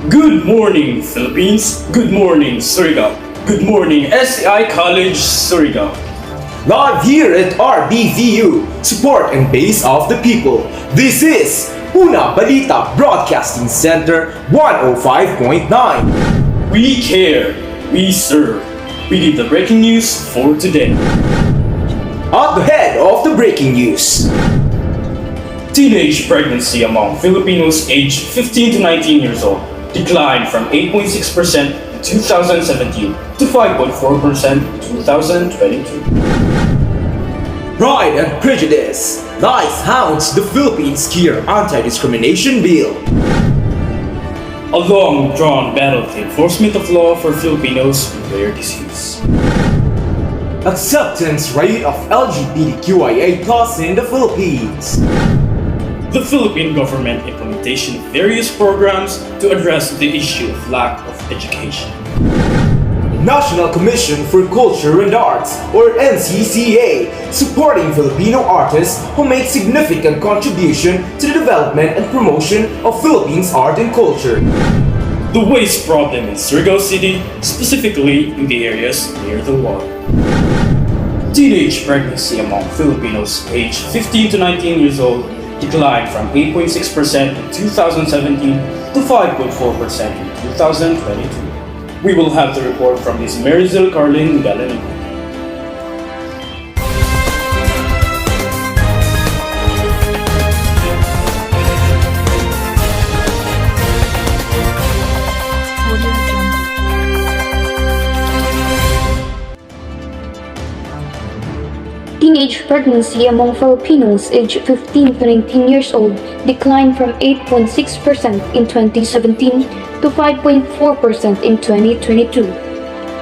Good morning, Philippines. Good morning, Surigao. Good morning, SCI College, Surigao. Live here at RBVU, support and base of the people. This is Una-balita Broadcasting Center 105.9. We care, we serve. We need the breaking news for today. At the head of the breaking news. Teenage pregnancy among Filipinos aged 15 to 19 years old declined from 8.6% in 2017 to 5.4% in 2022. Pride and Prejudice. Lies hounds the Philippines Clear Anti-Discrimination Bill. A long-drawn battle to enforcement of law for Filipinos with rare disease. Acceptance rate of LGBTQIA+ in the Philippines. The Philippine government implementation of various programs to address the issue of lack of education. National Commission for Culture and Arts, or NCCA, supporting Filipino artists who make significant contribution to the development and promotion of Philippines art and culture. The waste problem in Surigao City, specifically in the areas near the water. Teenage pregnancy among Filipinos aged 15 to 19 years old declined from 8.6% in 2017 to 5.4% in 2022. We will have the report from Ms. Marizil Carlin Galanita. Teenage pregnancy among Filipinos aged 15 to 19 years old declined from 8.6% in 2017 to 5.4% in 2022.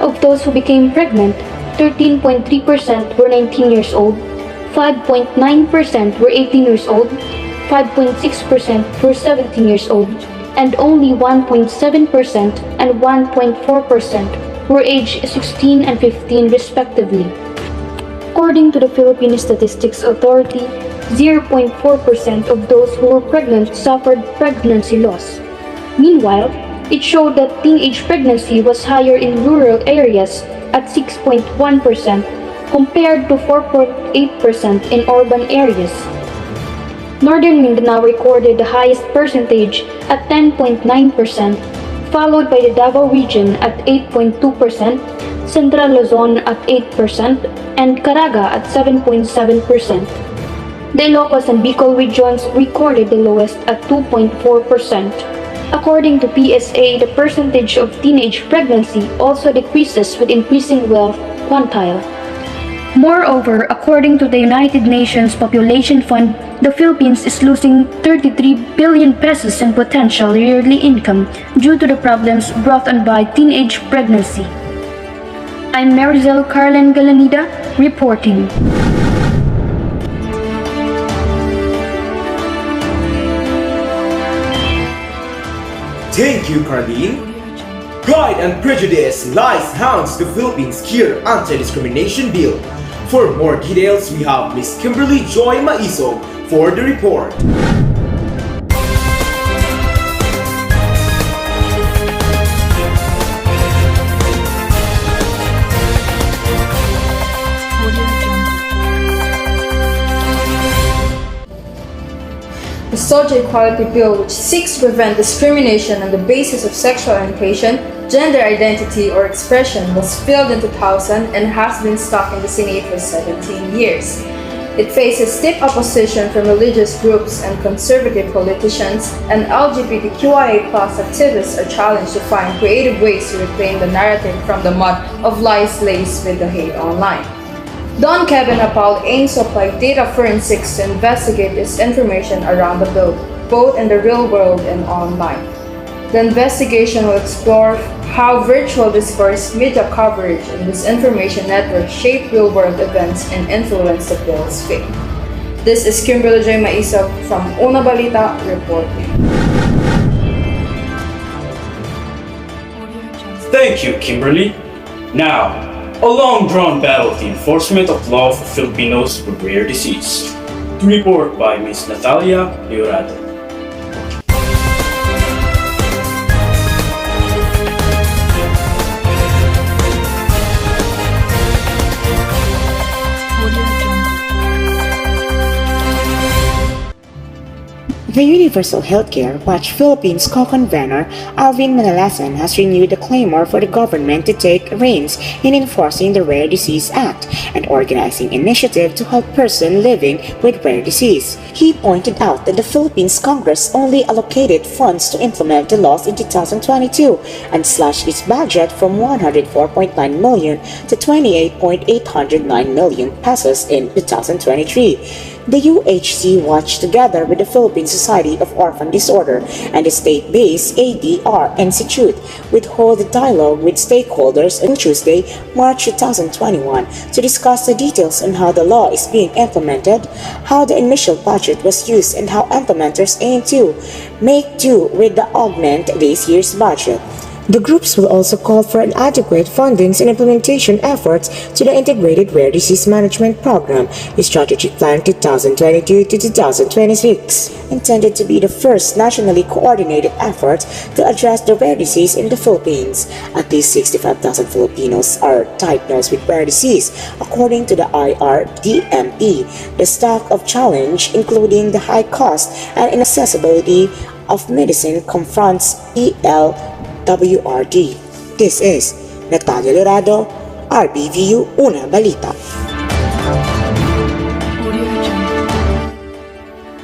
Of those who became pregnant, 13.3% were 19 years old, 5.9% were 18 years old, 5.6% were 17 years old, and only 1.7% and 1.4% were aged 16 and 15 respectively. According to the Philippine Statistics Authority, 0.4% of those who were pregnant suffered pregnancy loss. Meanwhile, it showed that teenage pregnancy was higher in rural areas at 6.1% compared to 4.8% in urban areas. Northern Mindanao recorded the highest percentage at 10.9%, followed by the Davao region at 8.2%, Central Luzon at 8%, and Caraga at 7.7%. The Ilocos and Bicol regions recorded the lowest at 2.4%. According to PSA, the percentage of teenage pregnancy also decreases with increasing wealth quantile. Moreover, according to the United Nations Population Fund, the Philippines is losing 33 billion pesos in potential yearly income due to the problems brought on by teenage pregnancy. I'm Marizil Carlin Galanida reporting. Thank you, Carlene. Pride and Prejudice lies hounds the Philippines Clear Anti-Discrimination Bill. For more details, we have Ms. Kimberly Joy Maiso for the report. The Social Equality Bill, which seeks to prevent discrimination on the basis of sexual orientation, gender identity, or expression, was filed in 2000 and has been stuck in the Senate for 17 years. It faces stiff opposition from religious groups and conservative politicians, and LGBTQIA+ activists are challenged to find creative ways to reclaim the narrative from the mud of lies laced with the hate online. Don Kevin Apal aims to apply data forensics to investigate this information around the globe, both in the real world and online. The investigation will explore how virtual discourse, media coverage, and disinformation networks shape real-world events and influence the bill's fate. This is Kimberly J. Maiso from Una-balita reporting. Thank you, Kimberly. Now, a long-drawn battle for the enforcement of law for Filipinos with rare disease. To report by Ms. Natalia Leorado. The Universal Healthcare Watch Philippines co-convenor Alvin Manalasan has renewed the clamor for the government to take reins in enforcing the Rare Disease Act and organizing initiative to help persons living with rare disease. He pointed out that the Philippines Congress only allocated funds to implement the laws in 2022 and slashed its budget from 104.9 million to 28.809 million pesos in 2023. The UHC Watch, together with the Philippine Society of Orphan Disorder and the state-based ADR Institute, would hold a dialogue with stakeholders on Tuesday, March 2021 to discuss the details on how the law is being implemented, how the initial budget was used, and how implementers aim to make do with the augment this year's budget. The groups will also call for an adequate fundings and implementation efforts to the Integrated Rare Disease Management Program, a strategic plan 2022 to 2026, intended to be the first nationally coordinated effort to address the rare disease in the Philippines. At least 65,000 Filipinos are diagnosed with rare disease, according to the IRDMP. The stack of challenge, including the high cost and inaccessibility of medicine, confronts ELWRD. This is Natalia Lorado, RBVU Una-balita.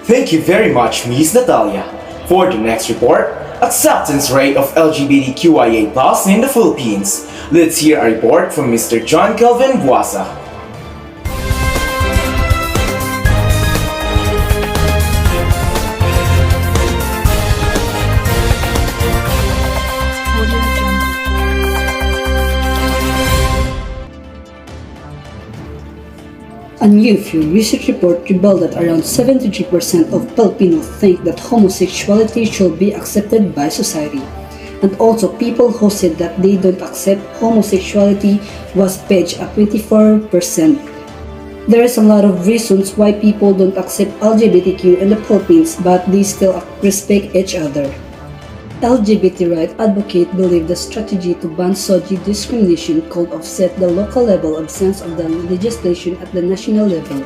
Thank you very much, Ms. Natalia. For the next report, acceptance rate of LGBTQIA+ in the Philippines. Let's hear a report from Mr. John Kelvin Buasa. A new Pew Research report revealed that around 73% of Filipinos think that homosexuality should be accepted by society. And also people who said that they don't accept homosexuality was paged at 24%. There is a lot of reasons why people don't accept LGBTQ in the Philippines, but they still respect each other. LGBT rights advocates believe the strategy to ban SOGI discrimination could offset the local level absence of the legislation at the national level.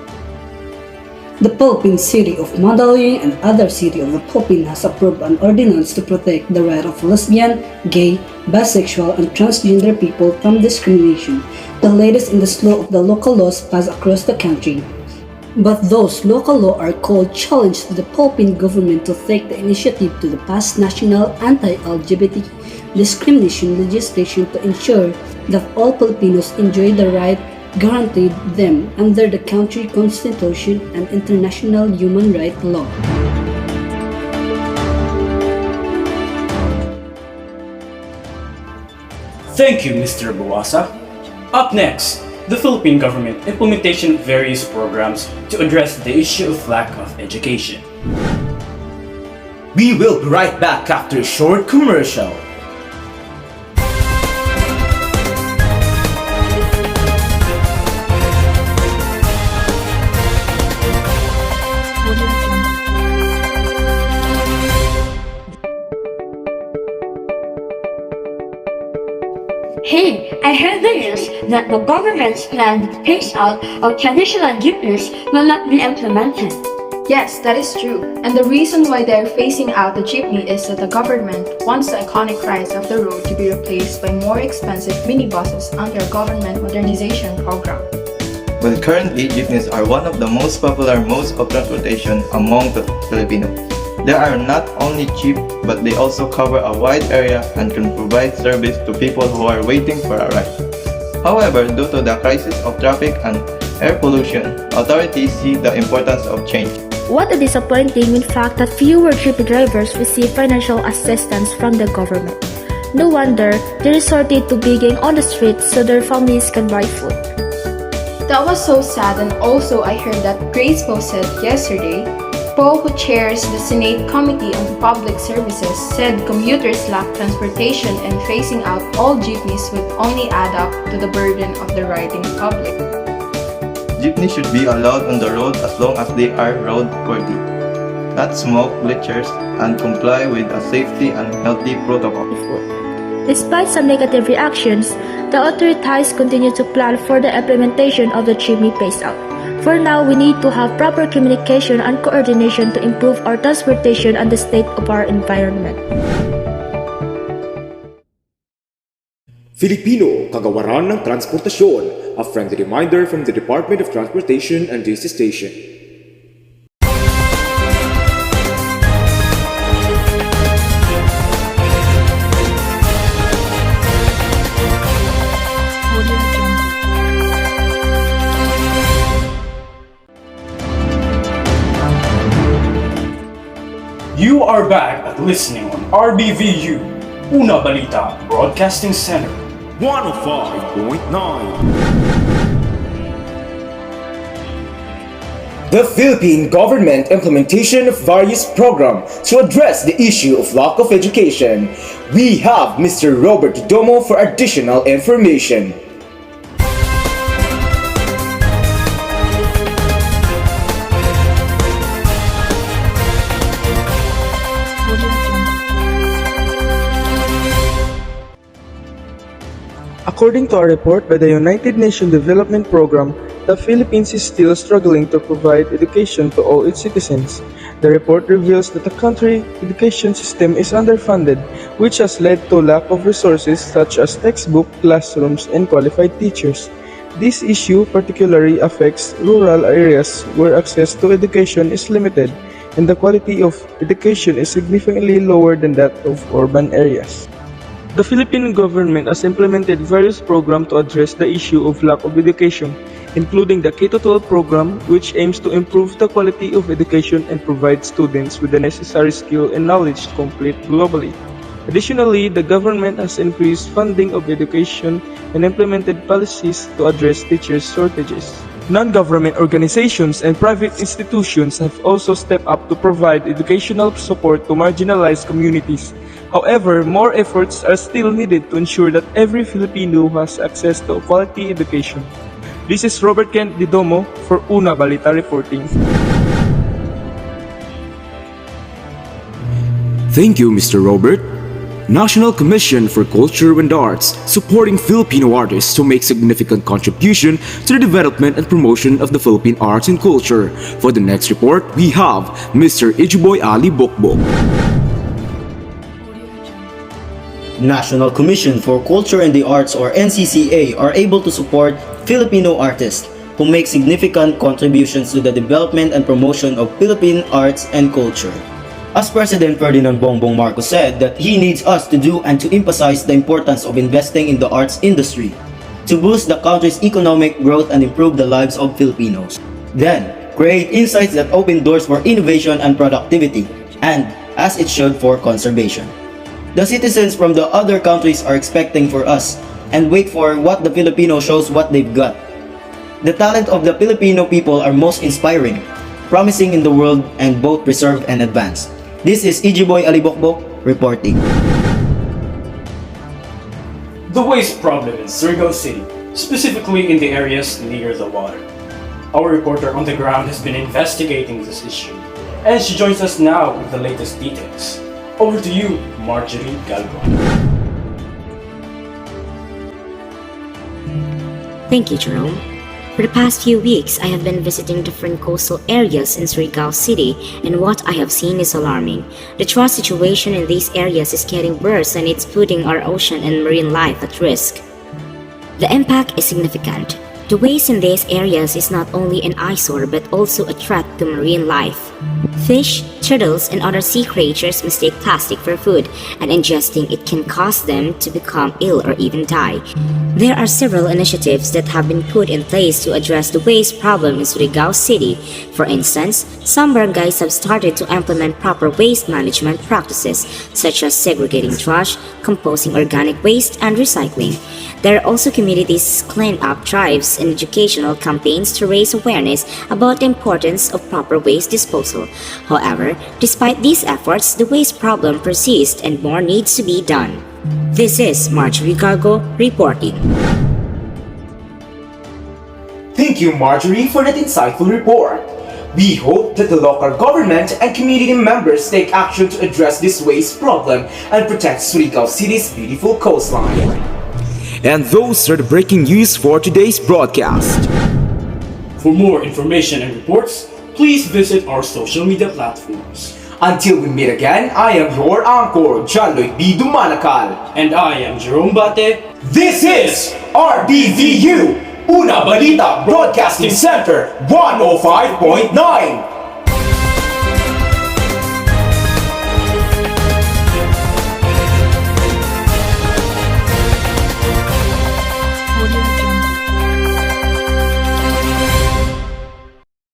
The Philippine City of Mandaluyong and other cities of the Philippines has approved an ordinance to protect the right of lesbian, gay, bisexual, and transgender people from discrimination, the latest in the slew of the local laws passed across the country. But those local laws are called challenge to the Philippine government to take the initiative to pass national anti-LGBT discrimination legislation to ensure that all Filipinos enjoy the right guaranteed them under the country constitution and international human rights law. Thank you, Mr. Buasa. Up next, the Philippine government implementation of various programs to address the issue of lack of education. We will be right back after a short commercial. Hey, I heard the news that the government's plan to phase out of traditional jeepneys will not be implemented. Yes, that is true. And the reason why they are phasing out the jeepney is that the government wants the iconic rides of the road to be replaced by more expensive minibuses under a government modernization program. Well, currently, jeepneys are one of the most popular modes of transportation among the Filipinos. They are not only cheap, but they also cover a wide area and can provide service to people who are waiting for a ride. However, due to the crisis of traffic and air pollution, authorities see the importance of change. What a disappointing fact that fewer jeepney drivers receive financial assistance from the government. No wonder they resorted to begging on the streets so their families can buy food. That was so sad, and also I heard that Grace Poe said yesterday, Poe, who chairs the Senate Committee on Public Services, said commuters lack transportation and phasing out all jeepneys would only add up to the burden of the riding public. Jeepneys should be allowed on the road as long as they are roadworthy, not smoke bleachers, and comply with a safety and healthy protocol. Despite some negative reactions, the authorities continue to plan for the implementation of the jeepney phase out. For now, we need to have proper communication and coordination to improve our transportation and the state of our environment. Filipino Kagawaran ng Transportasyon, a friendly reminder from the Department of Transportation and this station. You are back at listening on RBVU, Una-balita Broadcasting Center. 105.9. The Philippine government implementation of various programs to address the issue of lack of education. We have Mr. Robert Domo for additional information. According to a report by the United Nations Development Program, the Philippines is still struggling to provide education to all its citizens. The report reveals that the country's education system is underfunded, which has led to lack of resources such as textbooks, classrooms, and qualified teachers. This issue particularly affects rural areas where access to education is limited, and the quality of education is significantly lower than that of urban areas. The Philippine government has implemented various programs to address the issue of lack of education, including the K-12 program, which aims to improve the quality of education and provide students with the necessary skill and knowledge to compete globally. Additionally, the government has increased funding of education and implemented policies to address teacher shortages. Non-government organizations and private institutions have also stepped up to provide educational support to marginalized communities. However, more efforts are still needed to ensure that every Filipino has access to quality education. This is Robert Kent Didomo for Una-balita reporting. Thank you, Mr. Robert. National Commission for Culture and Arts, supporting Filipino artists to make significant contribution to the development and promotion of the Philippine arts and culture. For the next report, we have Mr. Ijuboy Ali Bokbok. National Commission for Culture and the Arts or NCCA are able to support Filipino artists who make significant contributions to the development and promotion of Philippine arts and culture. As President Ferdinand Bongbong Marcos said that he needs us to do and to emphasize the importance of investing in the arts industry to boost the country's economic growth and improve the lives of Filipinos. Then, create insights that open doors for innovation and productivity, and as it should for conservation. The citizens from the other countries are expecting for us and wait for what the Filipino shows what they've got. The talent of the Filipino people are most inspiring, promising in the world and both preserve and advance. This is Ijiboy Alibokbok reporting. The waste problem in Surigao City, specifically in the areas near the water. Our reporter on the ground has been investigating this issue, and she joins us now with the latest details. Over to you, Marjorie Galgo. Thank you, Jerome. For the past few weeks, I have been visiting different coastal areas in Surigao City, and what I have seen is alarming. The trash situation in these areas is getting worse, and it's putting our ocean and marine life at risk. The impact is significant. The waste in these areas is not only an eyesore but also a threat to marine life. Fish, turtles, and other sea creatures mistake plastic for food, and ingesting it can cause them to become ill or even die. There are several initiatives that have been put in place to address the waste problem in Surigao City. For instance, some barangays have started to implement proper waste management practices, such as segregating trash, composting organic waste, and recycling. There are also communities clean-up drives and educational campaigns to raise awareness about the importance of proper waste disposal. However, despite these efforts, the waste problem persists and more needs to be done. This is Marjorie Gargo reporting. Thank you, Marjorie, for that insightful report. We hope that the local government and community members take action to address this waste problem and protect Surigao City's beautiful coastline. And those are the breaking news for today's broadcast. For more information and reports, please visit our social media platforms. Until we meet again, I am your anchor, John Lloyd B. Dumanakal. And I am Jerome Bate. This is RBVU, Una-balita Broadcasting Center 105.9.